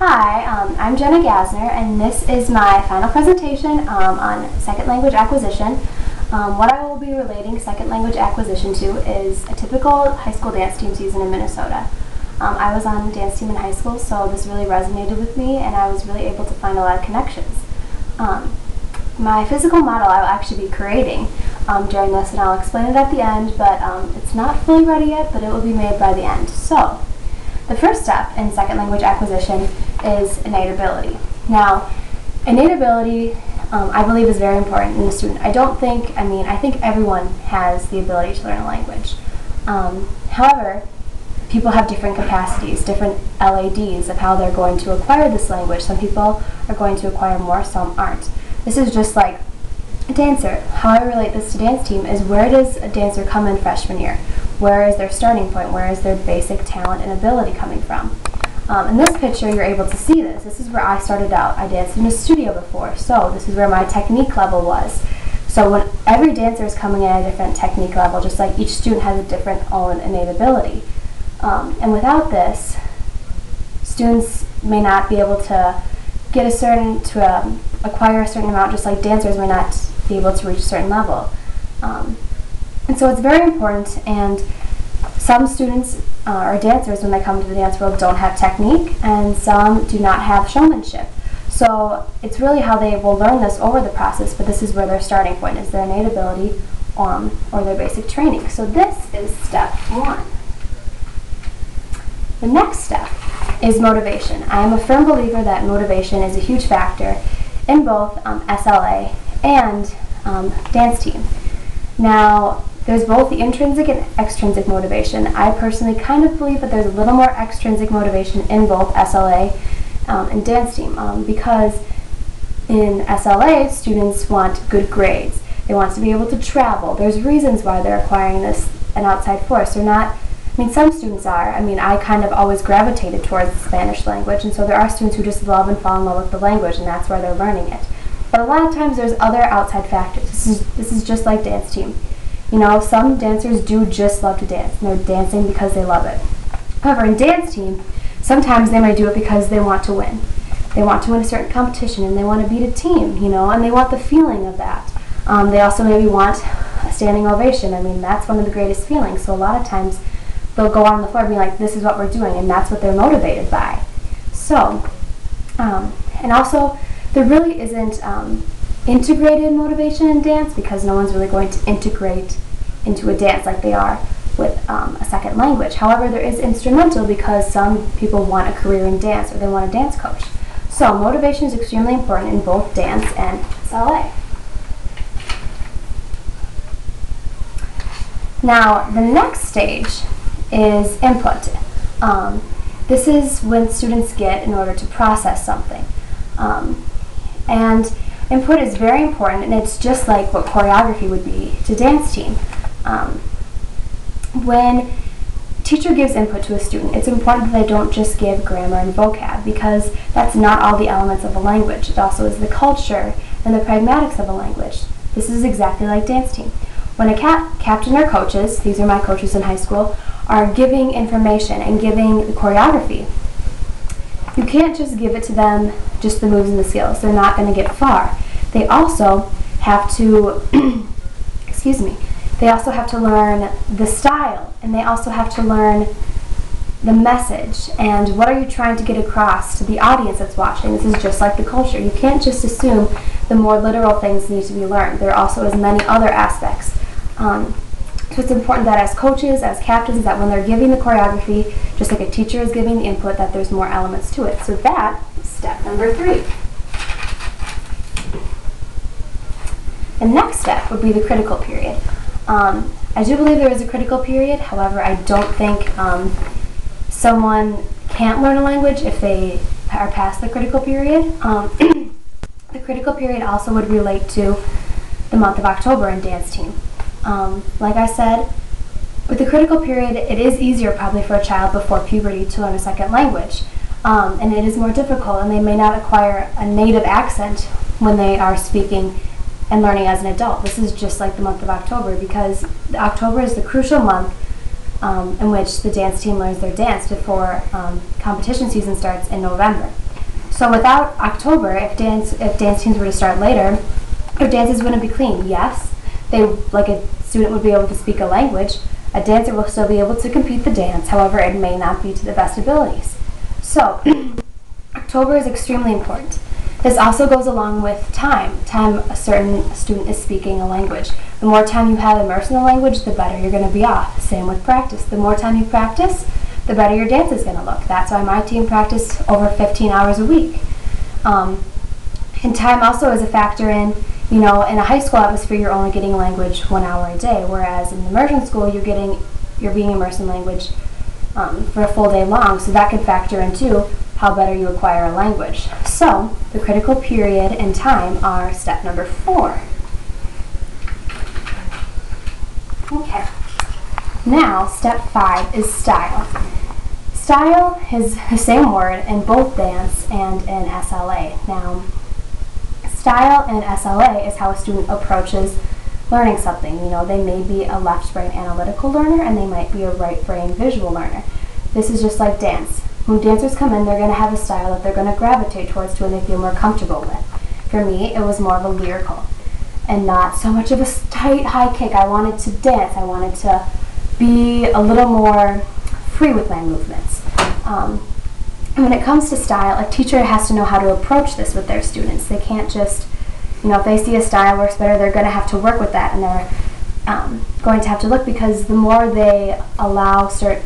Hi, I'm Jenna Gassner, and this is my final presentation on second language acquisition. What I will be relating second language acquisition to is a typical high school dance team season in Minnesota. I was on the dance team in high school, so this really resonated with me, and I was really able to find a lot of connections. My physical model I will actually be creating during this, and I'll explain it at the end, but it's not fully ready yet, but it will be made by the end. So, the first step in second language acquisition is innate ability. Now, innate ability, I believe, is very important in a student. I think everyone has the ability to learn a language. However, people have different capacities, different LADs of how they're going to acquire this language. Some people are going to acquire more, some aren't. This is just like a dancer. How I relate this to dance team is, where does a dancer come in freshman year? Where is their starting point? Where is their basic talent and ability coming from? In this picture, you're able to see this. This is where I started out. I danced in a studio before, so this is where my technique level was. So when every dancer is coming in at a different technique level, just like each student has a different own innate ability. And without this, students may not be able to get acquire a certain amount, just like dancers may not be able to reach a certain level. And so it's very important, and some students or dancers, when they come to the dance world, don't have technique, and some do not have showmanship. So it's really how they will learn this over the process, but this is where their starting point is, their innate ability or their basic training. So this is step one. The next step is motivation. I am a firm believer that motivation is a huge factor in both SLA and dance team. Now, there's both the intrinsic and extrinsic motivation. I personally kind of believe that there's a little more extrinsic motivation in both SLA and dance team, because in SLA, students want good grades. They want to be able to travel. There's reasons why they're acquiring an outside force. They're not, some students are. I kind of always gravitated towards the Spanish language, and so there are students who just love and fall in love with the language, and that's why they're learning it. But a lot of times there's other outside factors. This is just like dance team. Some dancers do just love to dance, and they're dancing because they love it. However, in dance team, sometimes they might do it because they want to win. They want to win a certain competition, and they want to beat a team, and they want the feeling of that. They also maybe want a standing ovation. That's one of the greatest feelings. So a lot of times they'll go on the floor and be like, this is what we're doing, and that's what they're motivated by. So, and also, there really isn't integrated motivation in dance, because no one's really going to integrate into a dance like they are with a second language. However, there is instrumental, because some people want a career in dance, or they want a dance coach. So motivation is extremely important in both dance and SLA. Now, the next stage is input. This is when students get in order to process something. And input is very important, and it's just like what choreography would be to dance team. When teacher gives input to a student, it's important that they don't just give grammar and vocab, because that's not all the elements of a language. It also is the culture and the pragmatics of a language. This is exactly like dance team. When a captain or coaches, these are my coaches in high school, are giving information and giving the choreography, you can't just give it to them, just the moves and the skills. They're not going to get far. They also have to, they also have to learn the style, and they also have to learn the message, and what are you trying to get across to the audience that's watching. This is just like the culture. You can't just assume the more literal things need to be learned. There also is many other aspects. So it's important that as coaches, as captains, that when they're giving the choreography, just like a teacher is giving the input, that there's more elements to it. So that is step number 3. The next step would be the critical period. I do believe there is a critical period. However, I don't think someone can't learn a language if they are past the critical period. The critical period also would relate to the month of October in dance team. Like I said, with the critical period, it is easier probably for a child before puberty to learn a second language. And it is more difficult, and they may not acquire a native accent when they are speaking and learning as an adult. This is just like the month of October, because October is the crucial month in which the dance team learns their dance before competition season starts in November. So without October, if dance teams were to start later, their dances wouldn't be clean. Yes, like a student would be able to speak a language, a dancer will still be able to compete the dance, however, it may not be to the best abilities. So, October is extremely important. This also goes along with time a certain student is speaking a language. The more time you have immersed in the language, the better you're going to be off. Same with practice. The more time you practice, the better your dance is going to look. That's why my team practiced over 15 hours a week. And time also is a factor in, in a high school atmosphere, you're only getting language 1 hour a day, whereas in immersion school, you're being immersed in language for a full day long, so that can factor into how better you acquire a language. So, the critical period and time are step number 4. Okay. Now, step 5 is style. Style is the same word in both dance and in SLA. Now, style in SLA is how a student approaches learning something. They may be a left brain analytical learner and they might be a right brain visual learner. This is just like dance. When dancers come in, they're going to have a style that they're going to gravitate towards to and they feel more comfortable with. For me, it was more of a lyrical and not so much of a tight high kick. I wanted to dance. I wanted to be a little more free with my movements. When it comes to style, a teacher has to know how to approach this with their students. They can't just, if they see a style works better, they're going to have to work with that, and they're going to have to look, because the more they allow certain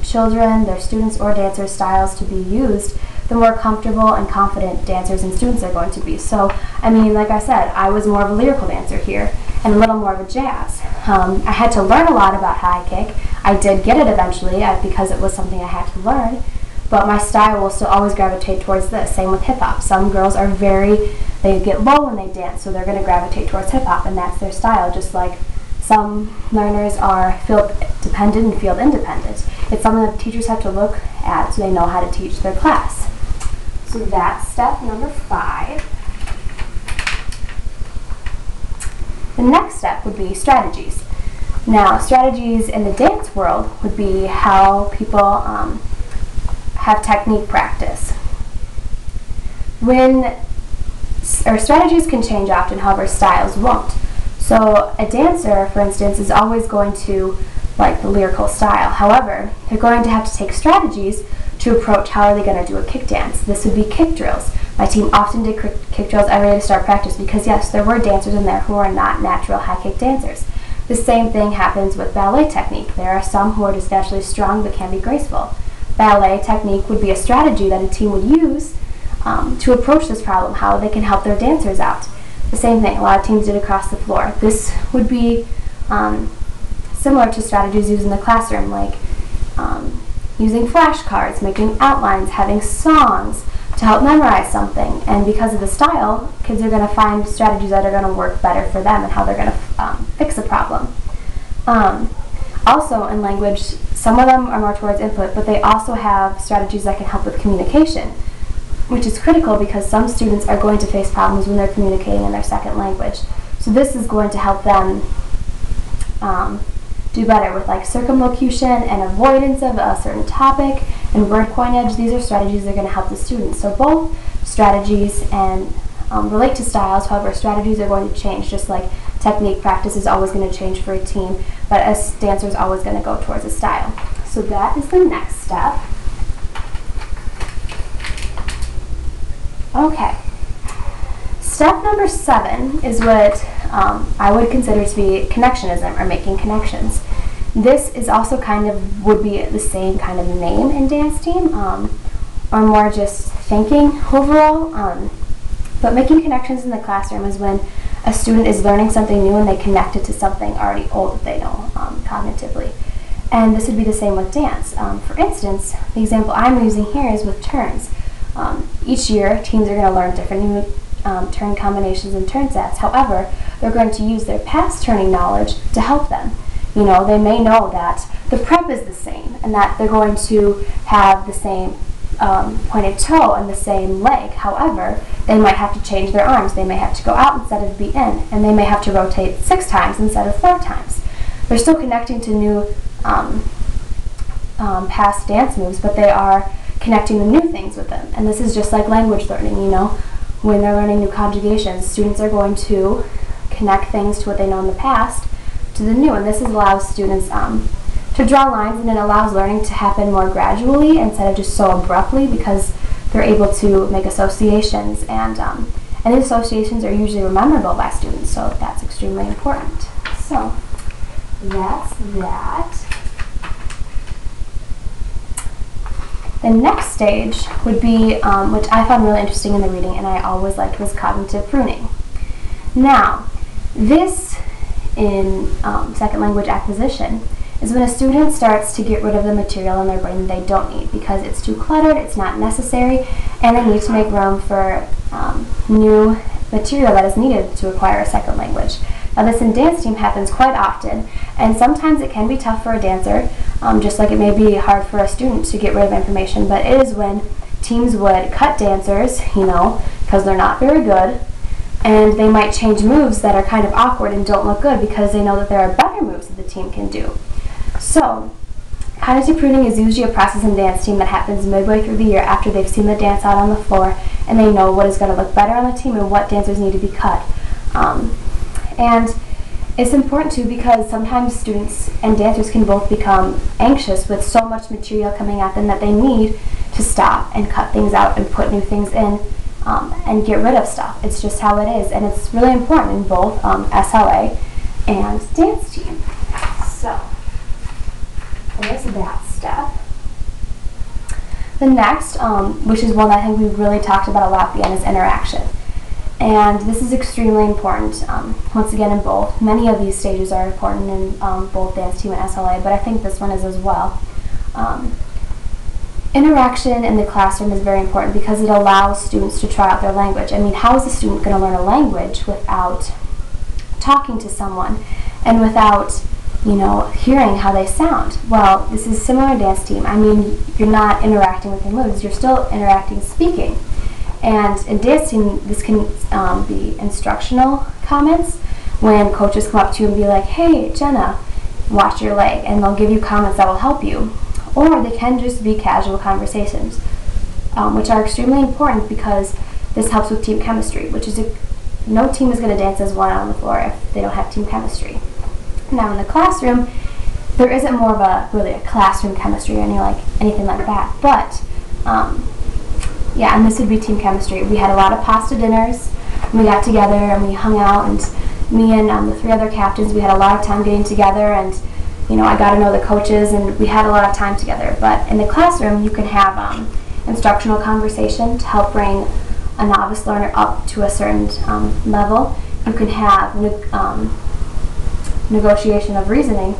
children, their students, or dancers' styles to be used, the more comfortable and confident dancers and students are going to be. So, like I said, I was more of a lyrical dancer here and a little more of a jazz. I had to learn a lot about high kick. I did get it eventually because it was something I had to learn, but my style will still always gravitate towards this. Same with hip-hop. Some girls are they get low when they dance, so they're going to gravitate towards hip-hop, and that's their style, just like some learners are field dependent and field independent. It's something that teachers have to look at so they know how to teach their class. So that's step number 5. The next step would be strategies. Now, strategies in the dance world would be how people have technique practice. Strategies can change often, however, styles won't. So a dancer, for instance, is always going to like the lyrical style. However, they're going to have to take strategies to approach how are they going to do a kick dance. This would be kick drills. My team often did kick drills every day to start practice because, yes, there were dancers in there who are not natural high kick dancers. The same thing happens with ballet technique. There are some who are just naturally strong but can be graceful. Ballet technique would be a strategy that a team would use to approach this problem, how they can help their dancers out. The same thing a lot of teams did across the floor. This would be similar to strategies used in the classroom, like using flashcards, making outlines, having songs to help memorize something. And because of the style, kids are going to find strategies that are going to work better for them and how they're going to fix a problem. Also in language, some of them are more towards input, but they also have strategies that can help with communication, which is critical because some students are going to face problems when they're communicating in their second language. So this is going to help them do better with like circumlocution and avoidance of a certain topic and word coinage. These are strategies that are going to help the students. So both strategies and relate to styles. However, strategies are going to change, just like technique practice is always going to change for a team, but a dancer is always going to go towards a style. So that is the next step. Okay. Step number 7 is what I would consider to be connectionism, or making connections. This is also would be the same kind of name in dance team, or more just thinking overall. But making connections in the classroom is when a student is learning something new and they connect it to something already old that they know cognitively. And this would be the same with dance. For instance, the example I'm using here is with turns. Each year, teams are going to learn different new turn combinations and turn sets. However, they're going to use their past turning knowledge to help them. They may know that the prep is the same and that they're going to have the same pointed toe and the same leg. However, they might have to change their arms. They may have to go out instead of be in, and they may have to rotate 6 times instead of 4 times. They're still connecting to new past dance moves, but they are connecting the new things with them. And this is just like language learning, you know. When they're learning new conjugations, students are going to connect things to what they know in the past to the new. And this allows students to draw lines, and it allows learning to happen more gradually instead of just so abruptly, because they're able to make associations, and these associations are usually memorable by students, so that's extremely important. So that's that. The next stage would be, which I found really interesting in the reading and I always liked, was cognitive pruning. Now, this in second language acquisition is when a student starts to get rid of the material in their brain that they don't need because it's too cluttered, it's not necessary, and they need to make room for new material that is needed to acquire a second language. Now this in dance team happens quite often, and sometimes it can be tough for a dancer, just like it may be hard for a student to get rid of information, but it is when teams would cut dancers, you know, because they're not very good, and they might change moves that are kind of awkward and don't look good because they know that there are better moves that the team can do. So, cognitive pruning is usually a process in dance team that happens midway through the year after they've seen the dance out on the floor and they know what is going to look better on the team and what dancers need to be cut. And it's important too because sometimes students and dancers can both become anxious with so much material coming at them that they need to stop and cut things out and put new things in and get rid of stuff. It's just how it is, and it's really important in both SLA and dance team. So there's that step. The next, which is one that I think we've really talked about a lot at the end, is interaction. And this is extremely important, once again, in both. Many of these stages are important in both dance team and SLA, but I think this one is as well. Interaction in the classroom is very important because it allows students to try out their language. I mean, how is a student going to learn a language without talking to someone and without, you know, hearing how they sound? Well, this is similar in dance team. I mean, you're not interacting with your moves, you're still interacting speaking. And in dance team, this can be instructional comments when coaches come up to you and be like, hey, Jenna, watch your leg, and they'll give you comments that will help you. Or they can just be casual conversations, which are extremely important because this helps with team chemistry, which is no team is going to dance as one on the floor if they don't have team chemistry. Now in the classroom, there isn't more of really a classroom chemistry or anything like that, but yeah, and this would be team chemistry. We had a lot of pasta dinners, and we got together and we hung out, and me and the 3 other captains, we had a lot of time getting together, and you know, I got to know the coaches, and we had a lot of time together. But in the classroom, you can have instructional conversation to help bring a novice learner up to a certain level. You can have negotiation of reasoning,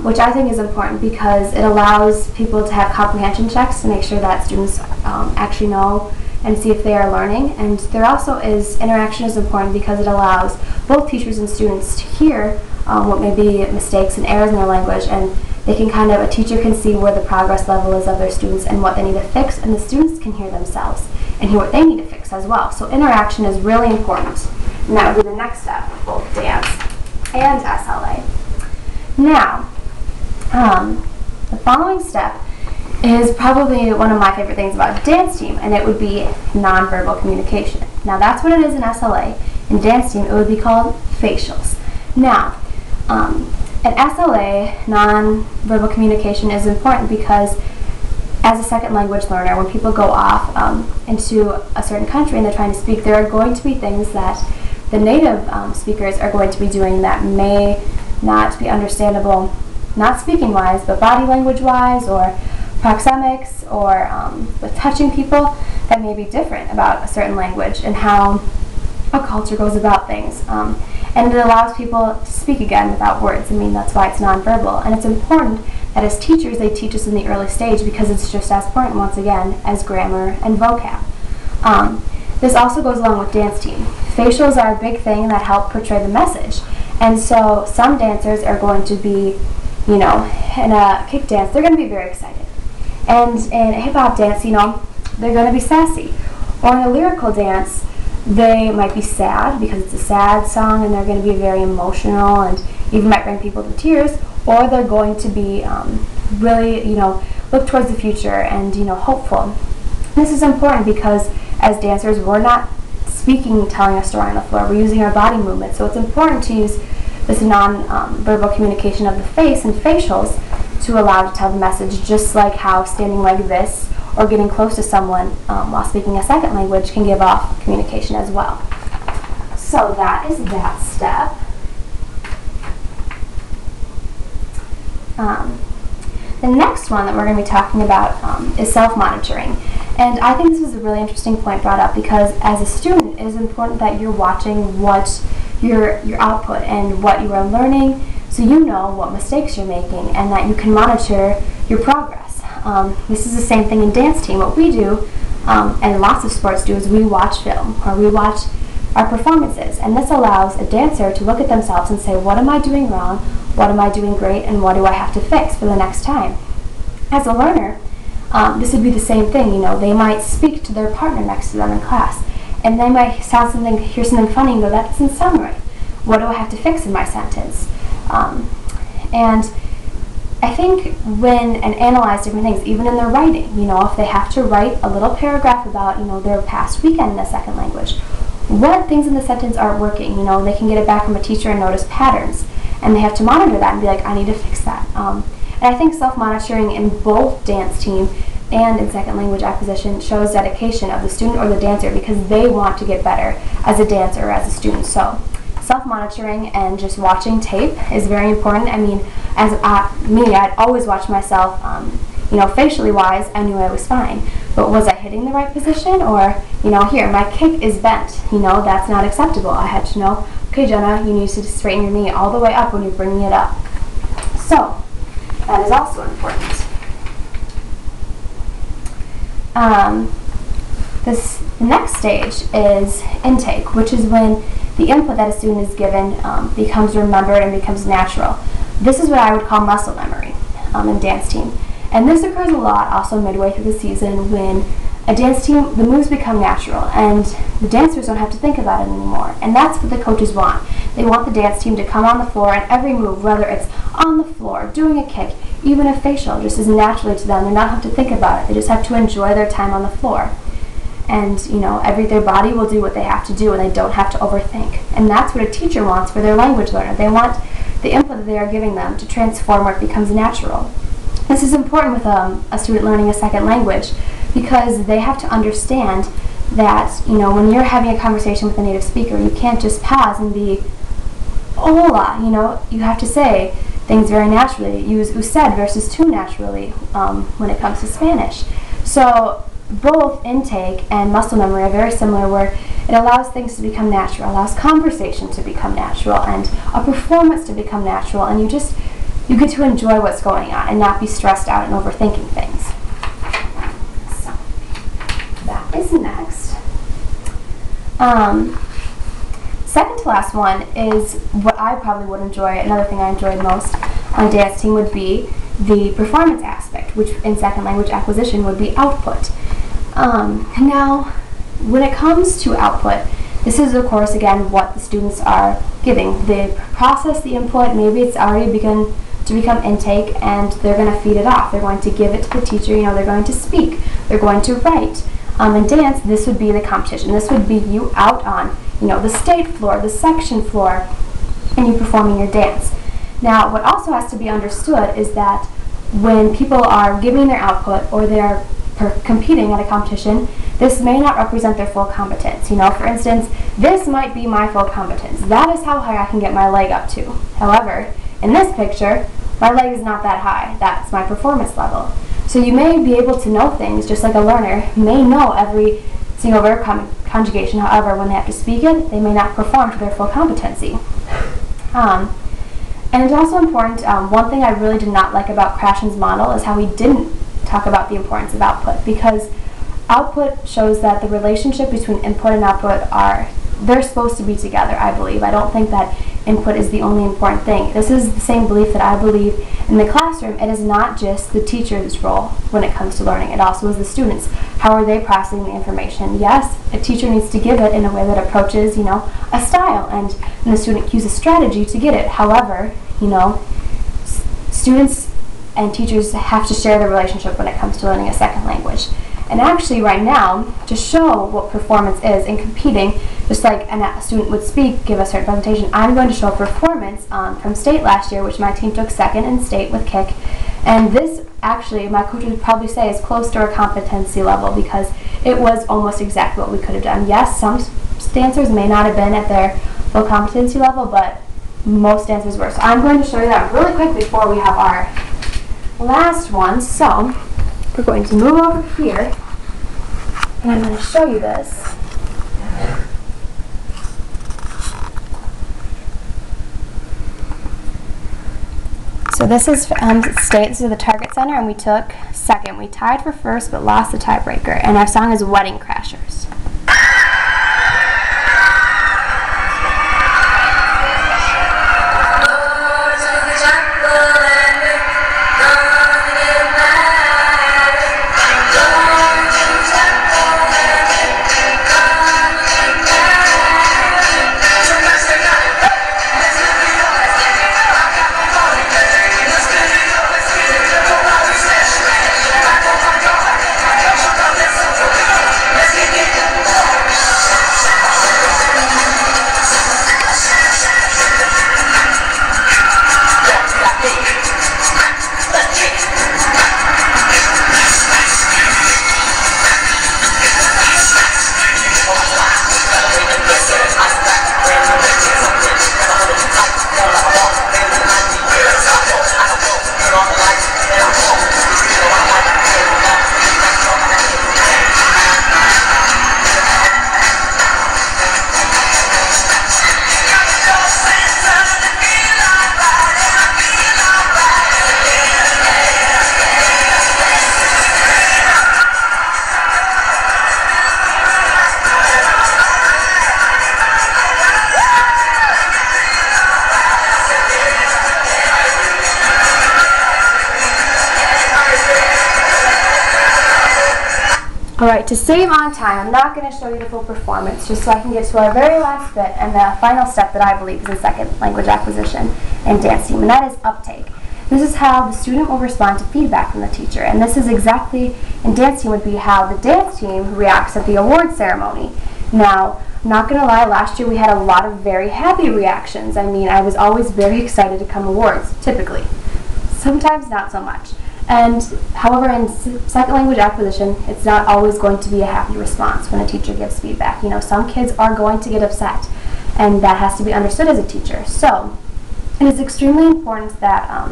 which I think is important because it allows people to have comprehension checks to make sure that students actually know and see if they are learning. And there also is interaction is important because it allows both teachers and students to hear what may be mistakes and errors in their language, and they can a teacher can see where the progress level is of their students and what they need to fix, and the students can hear themselves and hear what they need to fix as well. So interaction is really important, and that would be the next step of both dance and SLA. Now, the following step is probably one of my favorite things about dance team, and it would be nonverbal communication. Now that's what it is in SLA. In dance team, it would be called facials. Now, at SLA, nonverbal communication is important because as a second language learner, when people go off into a certain country and they're trying to speak, there are going to be things that the native speakers are going to be doing that may not be understandable, not speaking-wise, but body language-wise, or proxemics, or with touching people, that may be different about a certain language and how a culture goes about things. And it allows people to speak again without words. I mean, that's why it's nonverbal. And it's important that as teachers, they teach us in the early stage because it's just as important, once again, as grammar and vocab. This also goes along with dance team. Facials are a big thing that help portray the message. And so some dancers are going to be, you know, in a kick dance, they're going to be very excited. And in a hip-hop dance, you know, they're going to be sassy. Or in a lyrical dance, they might be sad because it's a sad song and they're going to be very emotional and even might bring people to tears, or they're going to be really, you know, look towards the future and, hopeful. This is important because as dancers, we're not speaking, telling a story on the floor. We're using our body movement. So it's important to use this non-verbal communication of the face and facials to allow to tell the message, just like how standing like this or getting close to someone while speaking a second language can give off communication as well. So that is that step. The next one that we're going to be talking about is self-monitoring. And I think this was a really interesting point brought up because as a student, it is important that you're watching what your output and what you are learning, so you know what mistakes you're making and that you can monitor your progress. This is the same thing in dance team. What we do, and lots of sports do, is we watch film or we watch our performances, and this allows a dancer to look at themselves and say, what am I doing wrong, what am I doing great, and what do I have to fix for the next time. As a learner, this would be the same thing. They might speak to their partner next to them in class, and they might hear something funny and go, that doesn't sound right. What do I have to fix in my sentence? And I think and analyze different things, even in their writing. If they have to write a little paragraph about, their past weekend in a second language, what things in the sentence aren't working. They can get it back from a teacher and notice patterns, and they have to monitor that and be like, I need to fix that. And I think self-monitoring in both dance team and in second language acquisition shows dedication of the student or the dancer because they want to get better as a dancer or as a student. So self-monitoring and just watching tape is very important. I mean, I'd always watch myself, facially wise, I knew I was fine. But was I hitting the right position? Or, here, my kick is bent. That's not acceptable. I had to know, okay, Jenna, you need to straighten your knee all the way up when you're bringing it up. So that is also important. The next stage is intake, which is when the input that a student is given becomes remembered and becomes natural. This is what I would call muscle memory in dance team. And this occurs a lot also midway through the season when a dance team, the moves become natural and the dancers don't have to think about it anymore. And that's what the coaches want. They want the dance team to come on the floor and every move, whether it's on the floor, doing a kick, even a facial, just as naturally to them. They not have to think about it. They just have to enjoy their time on the floor. And, their body will do what they have to do and they don't have to overthink. And that's what a teacher wants for their language learner. They want the input that they are giving them to transform where it becomes natural. This is important with a student learning a second language because they have to understand that, when you're having a conversation with a native speaker, you can't just pause and be, hola, you have to say things very naturally. Use usted versus tú naturally when it comes to Spanish. So both intake and muscle memory are very similar where it allows things to become natural, allows conversation to become natural and a performance to become natural, and you get to enjoy what's going on and not be stressed out and overthinking things. So that is next. Second to last one is what I probably would enjoy. Another thing I enjoyed most on dance team would be the performance aspect, which in second language acquisition would be output. Now, when it comes to output, this is, of course, again, what the students are giving. They process the input, maybe it's already begun to become intake, and they're going to feed it off. They're going to give it to the teacher, they're going to speak, they're going to write. In dance, this would be the competition. This would be you out on, the state floor, the section floor, and you performing your dance. Now, what also has to be understood is that when people are giving their output or they're competing at a competition, this may not represent their full competence. For instance, this might be my full competence. That is how high I can get my leg up to. However, in this picture, my leg is not that high. That's my performance level. So you may be able to know things, just like a learner may know every single verb conjugation. However, when they have to speak it, they may not perform to their full competency. And it's also important, one thing I really did not like about Krashen's model is how he didn't talk about the importance of output, because output shows that the relationship between input and output they're supposed to be together, I believe. I don't think that input is the only important thing. This is the same belief that I believe in the classroom. It is not just the teacher's role when it comes to learning. It also is the students. How are they processing the information? Yes, a teacher needs to give it in a way that approaches, a style, and the student uses strategy to get it. However, students and teachers have to share the relationship when it comes to learning a second language. And actually right now, to show what performance is in competing, just like a student would speak, give a certain presentation, I'm going to show a performance from state last year, which my team took second in state with KIC. And this actually, my coach would probably say, is close to our competency level because it was almost exactly what we could have done. Yes, some dancers may not have been at their full competency level, but most dancers were. So I'm going to show you that really quick before we have our last one. So we're going to move over here, and I'm going to show you this. So this is state. This is the Target Center, and we took second. We tied for first, but lost the tiebreaker. And our song is Wedding Crashers. Alright, to save on time, I'm not going to show you the full performance, just so I can get to our very last bit and the final step that I believe is in second language acquisition in dance team, and that is uptake. This is how the student will respond to feedback from the teacher, and this is exactly, in dance team, would be how the dance team reacts at the award ceremony. Now, I'm not going to lie, last year we had a lot of very happy reactions. I mean, I was always very excited to come awards, typically. Sometimes not so much. And however, in second language acquisition, it's not always going to be a happy response when a teacher gives feedback. You know, some kids are going to get upset, and that has to be understood as a teacher. So it is extremely important that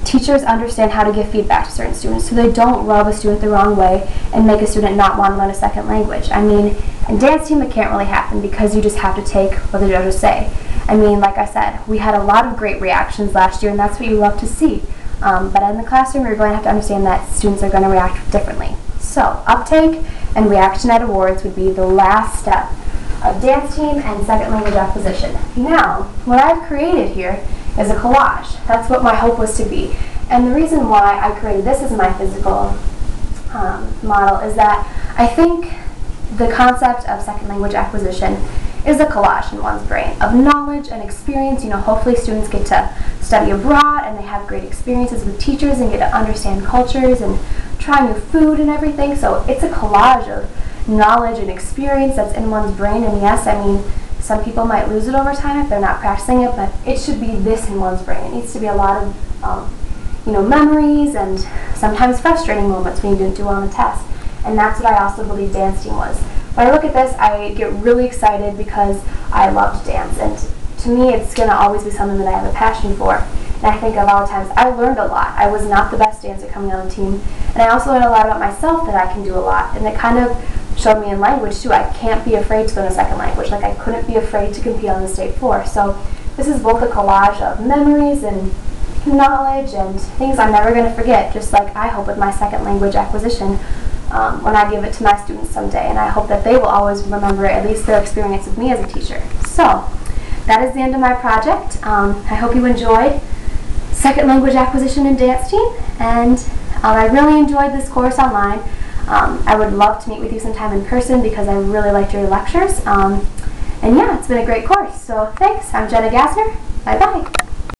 teachers understand how to give feedback to certain students so they don't rub a student the wrong way and make a student not want to learn a second language. I mean, in dance team it can't really happen because you just have to take what the judges say. I mean, like I said, we had a lot of great reactions last year, and that's what you love to see. But in the classroom, you're going to have to understand that students are going to react differently. So, uptake and reaction at awards would be the last step of dance team and second language acquisition. Now, what I've created here is a collage. That's what my hope was to be. And the reason why I created this as my physical model is that I think the concept of second language acquisition is a collage in one's brain of knowledge and experience. You know, hopefully students get to study abroad and they have great experiences with teachers and get to understand cultures and try new food and everything. So it's a collage of knowledge and experience that's in one's brain. And yes, I mean, some people might lose it over time if they're not practicing it, but it should be this in one's brain. It needs to be a lot of you know, memories and sometimes frustrating moments when you didn't do well on a test. And that's what I also believe dance team was. When I look at this, I get really excited because I love to dance, and to me it's going to always be something that I have a passion for. And I think of all the times I learned a lot. I was not the best dancer coming on the team, and I also learned a lot about myself that I can do a lot, and it kind of showed me in language too. I can't be afraid to learn a second language, like I couldn't be afraid to compete on the state floor. So this is both a collage of memories and knowledge and things I'm never going to forget, just like I hope with my second language acquisition when I give it to my students someday, and I hope that they will always remember at least their experience with me as a teacher. So that is the end of my project. I hope you enjoyed second language acquisition in dance team, and I really enjoyed this course online. I would love to meet with you sometime in person because I really liked your lectures. And yeah, it's been a great course. So thanks. I'm Jenna Gassner. Bye-bye.